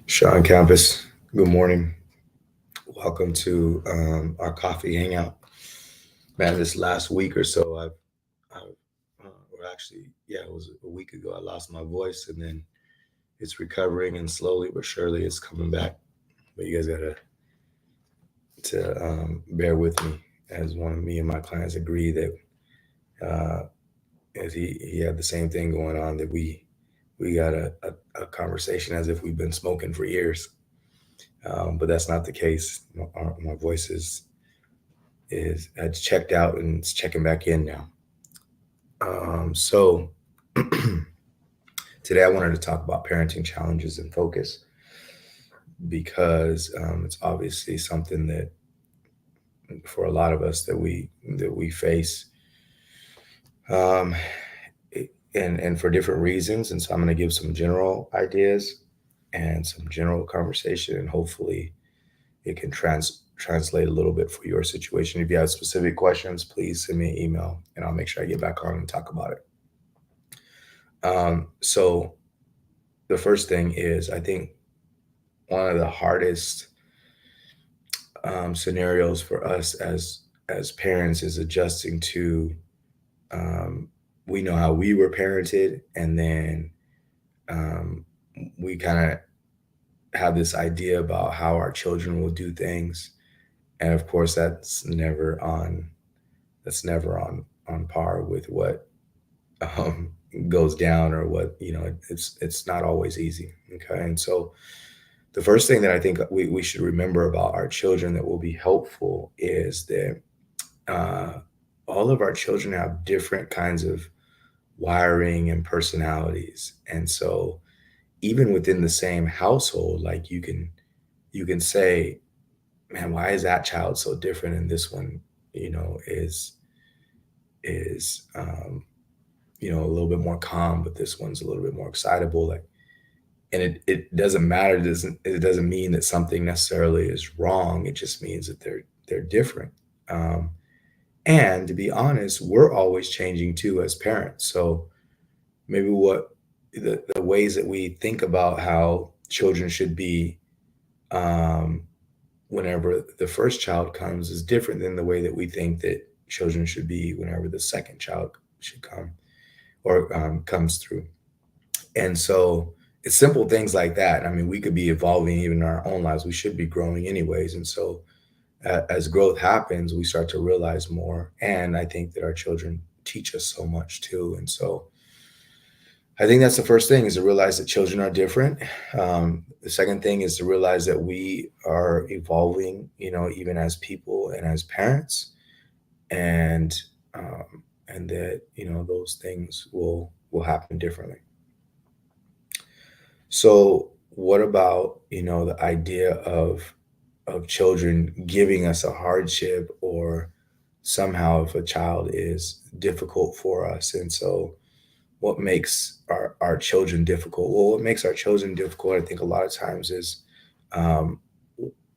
Sean Campus, good morning. Welcome to our coffee hangout. Man, this last week or so, or actually, yeah, it was a week ago, I lost my voice and then it's recovering and slowly but surely it's coming back. But you guys got to bear with me as one of me and my clients agree that uh, as he had the same thing going on that we got a conversation as if we've been smoking for years. But that's not the case. My voice is it's checked out and it's checking back in now. So today I wanted to talk about parenting challenges and focus because it's obviously something that for a lot of us that we face, um, and for different reasons. And so I'm going to give some general ideas and some general conversation, and hopefully it can translate a little bit for your situation. If you have specific questions, please send me an email and I'll make sure I get back on and talk about it. So the first thing is, I think one of the hardest scenarios for us as parents is adjusting to. Um, we know how we were parented, and then um, we kind of have this idea about how our children will do things, and of course, that's never on par with what um, goes down, or what it's not always easy. Okay, and so the first thing that I think we should remember about our children that will be helpful is that uh, all of our children have different kinds of wiring and personalities, and so even within the same household, like you can say, man, why is that child so different and this one is a little bit more calm, but this one's a little bit more excitable. Like, and it doesn't matter. It doesn't mean that something necessarily is wrong. It just means that they're different. Um, and to be honest, we're always changing too as parents. So maybe what the ways that we think about how children should be, um, whenever the first child comes, is different than the way that we think that children should be whenever the second child should come, or comes through. And so it's simple things like that. I mean, we could be evolving even in our own lives. We should be growing anyways. And so as growth happens, we start to realize more. And I think that our children teach us so much too. And so I think that's the first thing, is to realize that children are different. The second thing is to realize that we are evolving, even as people and as parents, and um, and that those things will happen differently. So, what about the idea of children giving us a hardship, or somehow if a child is difficult for us? And so, what makes our children difficult? Well, what makes our children difficult, I think, a lot of times is um,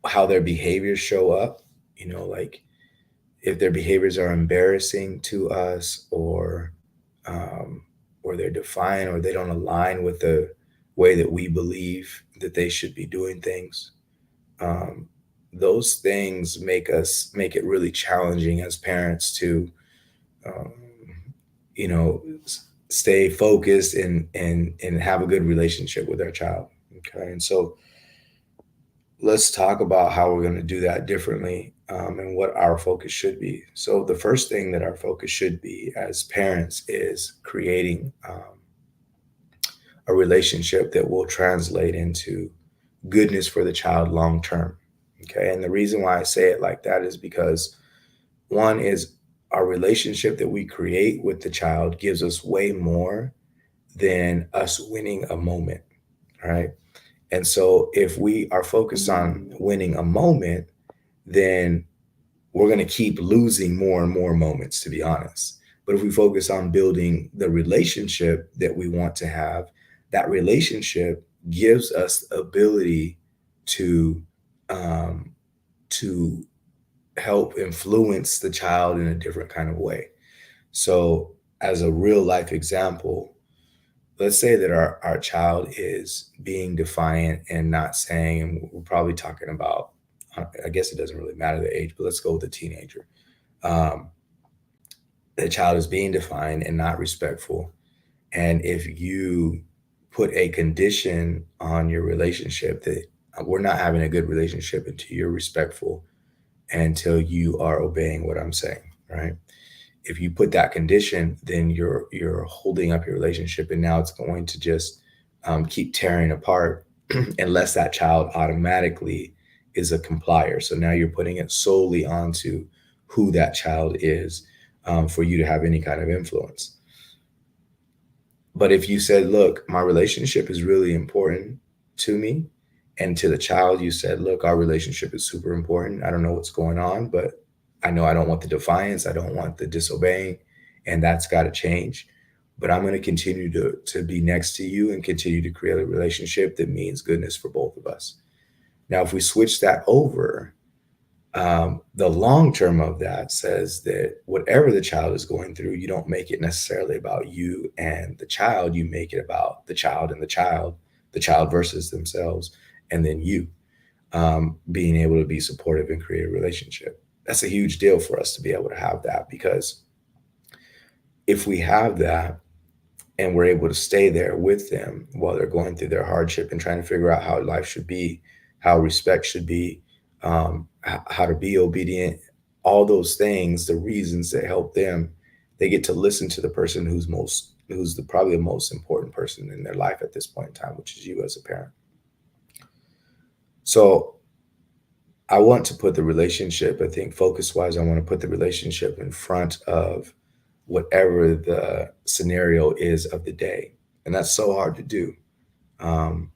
how their behaviors show up. Like if their behaviors are embarrassing to us, um, or they're defiant, or they don't align with the way that we believe that they should be doing things. Um, those things make it really challenging as parents to, um, you know, stay focused and have a good relationship with our child. Okay, and so let's talk about how we're going to do that differently, and what our focus should be. So the first thing that our focus should be as parents is creating a relationship that will translate into goodness for the child long term. Okay, and the reason why I say it like that is because one is, our relationship that we create with the child gives us way more than us winning a moment. Right. And so if we are focused on winning a moment, then we're going to keep losing more and more moments, to be honest. But if we focus on building the relationship that we want to have, that relationship gives us the ability to um, to help influence the child in a different kind of way. So, as a real life example, let's say that our child is being defiant and not saying, and we're probably talking about, I guess it doesn't really matter the age, but let's go with a teenager. Um, the child is being defiant and not respectful. And if you put a condition on your relationship that we're not having a good relationship until you're respectful, until you are obeying what I'm saying, right? If you put that condition, then you're holding up your relationship, and now it's going to just keep tearing apart unless that child automatically is a complier. So now you're putting it solely onto who that child is for you to have any kind of influence. But if you said, look, my relationship is really important to me, and to the child, you said, look, our relationship is super important. I don't know what's going on, but I know I don't want the defiance. I don't want the disobeying, and that's got to change. But I'm going to continue to be next to you and continue to create a relationship that means goodness for both of us. Now, if we switch that over, the long term of that says that whatever the child is going through, you don't make it necessarily about you and the child. You make it about the child and the child versus themselves, and then you being able to be supportive and create a relationship. That's a huge deal for us to be able to have that, because if we have that and we're able to stay there with them while they're going through their hardship and trying to figure out how life should be, how respect should be, how to be obedient, all those things, the reasons that help them, they get to listen to the person who's probably the most important person in their life at this point in time, which is you as a parent. So I want to put the relationship, I think focus wise, I want to put the relationship in front of whatever the scenario is of the day. And that's so hard to do. Um,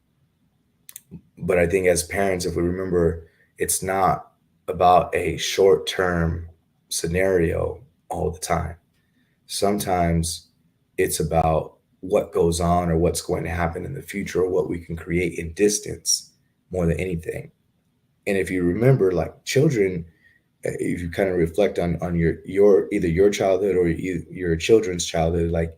but I think as parents, if we remember, it's not about a short term scenario all the time. Sometimes it's about what goes on or what's going to happen in the future or what we can create in distance more than anything. And if you remember, like children, if you kind of reflect on your either your childhood or your children's childhood, like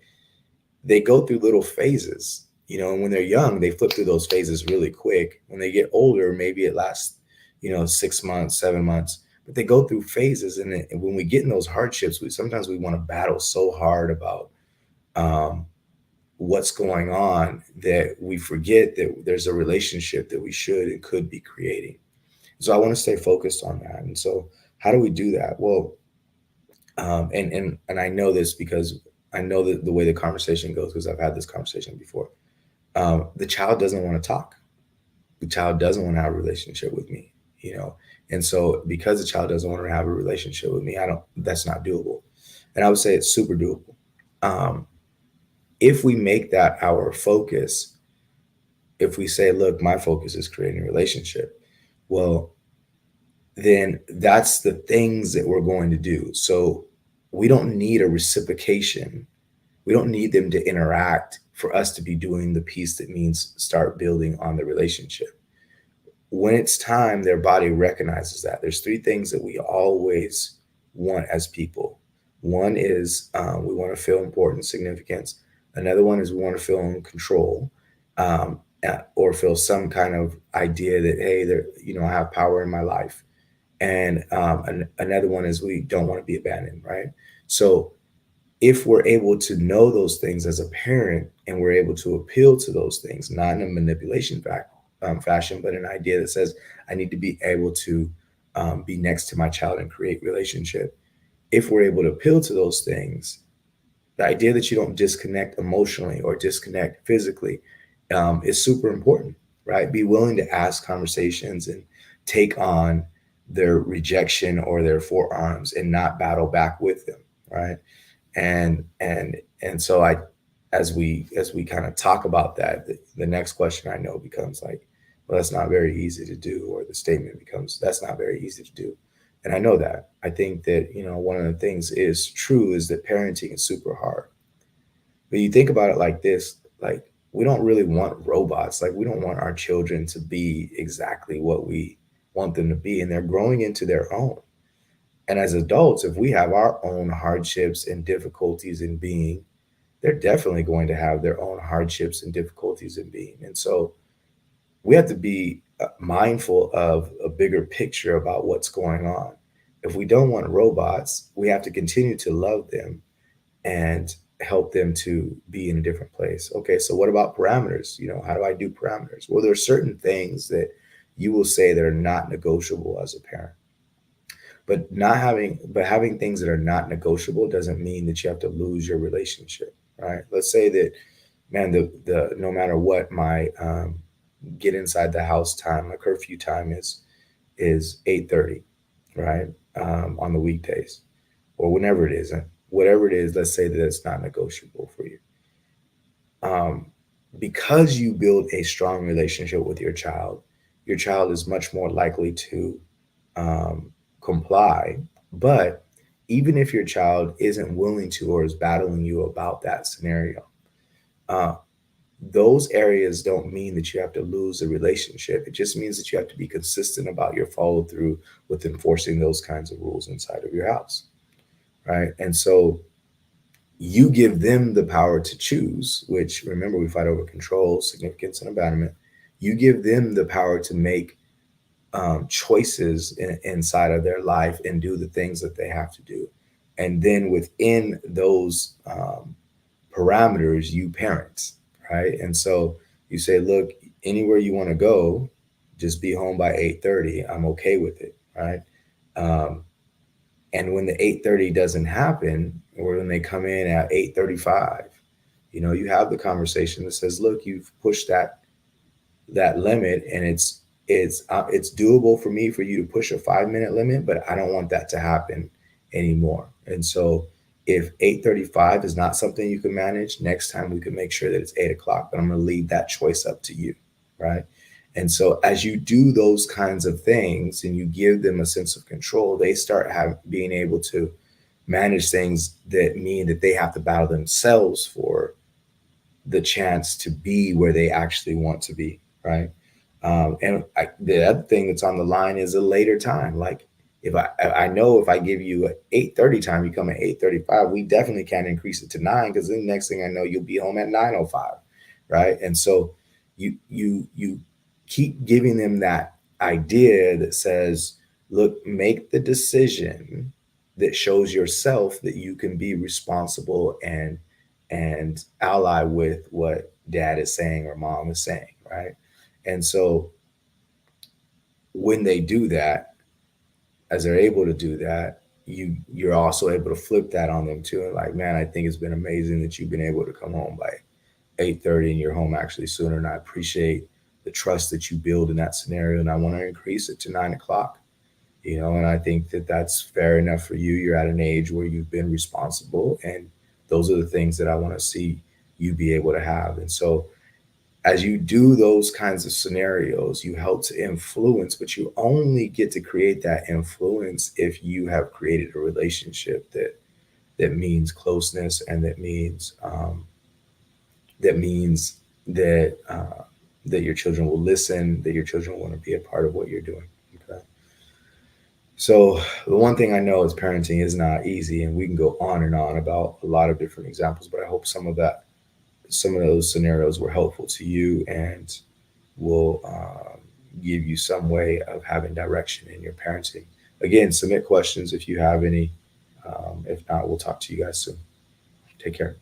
they go through little phases, and when they're young, they flip through those phases really quick. When they get older, maybe it lasts, 6 months, 7 months, but they go through phases. And when we get in those hardships, sometimes we want to battle so hard about um, what's going on that we forget that there's a relationship that we should and could be creating. So I want to stay focused on that. And so how do we do that? Well, and I know this because I know that the way the conversation goes, because I've had this conversation before. The child doesn't want to talk. The child doesn't want to have a relationship with me, you know. And so because the child doesn't want to have a relationship with me, I don't. That's not doable. And I would say it's super doable. Um, if we make that our focus, if we say, look, my focus is creating a relationship, well, then that's the things that we're going to do. So we don't need a reciprocation. We don't need them to interact for us to be doing the piece that means start building on the relationship. When it's time, their body recognizes that. There's three things that we always want as people. One is we want to feel important, significance. Another one is we want to feel in control, or feel some kind of idea that, hey, I have power in my life. And another one is we don't want to be abandoned, right? So if we're able to know those things as a parent and we're able to appeal to those things, not in a manipulation fashion, but an idea that says, I need to be able to be next to my child and create relationship. If we're able to appeal to those things, the idea that you don't disconnect emotionally or disconnect physically is super important, right? Be willing to ask conversations and take on their rejection or their forearms and not battle back with them, right? And so as we kind of talk about that, the next question I know becomes like, well, that's not very easy to do, or the statement becomes, that's not very easy to do. And I know that. I think that, one of the things is true is that parenting is super hard. But you think about it like this, like we don't really want robots. Like we don't want our children to be exactly what we want them to be, and they're growing into their own. And as adults, if we have our own hardships and difficulties in being, they're definitely going to have their own hardships and difficulties in being. And so we have to be mindful of a bigger picture about what's going on. If we don't want robots, we have to continue to love them and help them to be in a different place. Okay, so what about parameters? How do I do parameters? Well, there are certain things that you will say that are not negotiable as a parent. But having things that are not negotiable doesn't mean that you have to lose your relationship, right? Let's say that, man, the no matter what, my get inside the house time, my curfew time is 8:30, right? On the weekdays or whenever it is, whatever it is. Let's say that it's not negotiable for you, um, because you build a strong relationship with your child. Your child is much more likely to um, comply. But even if your child isn't willing to or is battling you about that scenario, uh, those areas don't mean that you have to lose the relationship. It just means that you have to be consistent about your follow through with enforcing those kinds of rules inside of your house, right? And so you give them the power to choose, which, remember, we fight over control, significance, and abandonment. You give them the power to make choices inside of their life and do the things that they have to do. And then within those parameters, you parent, right? And so you say, look, anywhere you want to go, just be home by 8:30. I'm okay with it, right? Um, and when the 8:30 doesn't happen, or when they come in at 8:35, you have the conversation that says, look, you've pushed that limit, and it's doable for me for you to push a 5 minute limit, but I don't want that to happen anymore. And so if 8:35 is not something you can manage, next time we can make sure that it's 8 o'clock, but I'm going to leave that choice up to you, right? And so as you do those kinds of things and you give them a sense of control, they start being able to manage things that mean that they have to battle themselves for the chance to be where they actually want to be, right? The other thing that's on the line is a later time. Like, if I know if I give you an 8:30 time, you come at 8:35, we definitely can't increase it to 9, because then the next thing I know, you'll be home at 9:05, right? And so you keep giving them that idea that says, look, make the decision that shows yourself that you can be responsible and ally with what dad is saying or mom is saying, right? And so when they do that, as they're able to do that, you're also able to flip that on them too. And like, man, I think it's been amazing that you've been able to come home by 8:30 and you're home actually sooner. And I appreciate the trust that you build in that scenario. And I want to increase it to 9 o'clock. And I think that that's fair enough for you. You're at an age where you've been responsible, and those are the things that I want to see you be able to have. And so as you do those kinds of scenarios, you help to influence, but you only get to create that influence if you have created a relationship that means closeness, and that means that your children will listen, that your children want to be a part of what you're doing. Okay. So the one thing I know is parenting is not easy, and we can go on and on about a lot of different examples, but I hope some of those scenarios were helpful to you and will give you some way of having direction in your parenting. Again, submit questions if you have any. If not, we'll talk to you guys soon. Take care.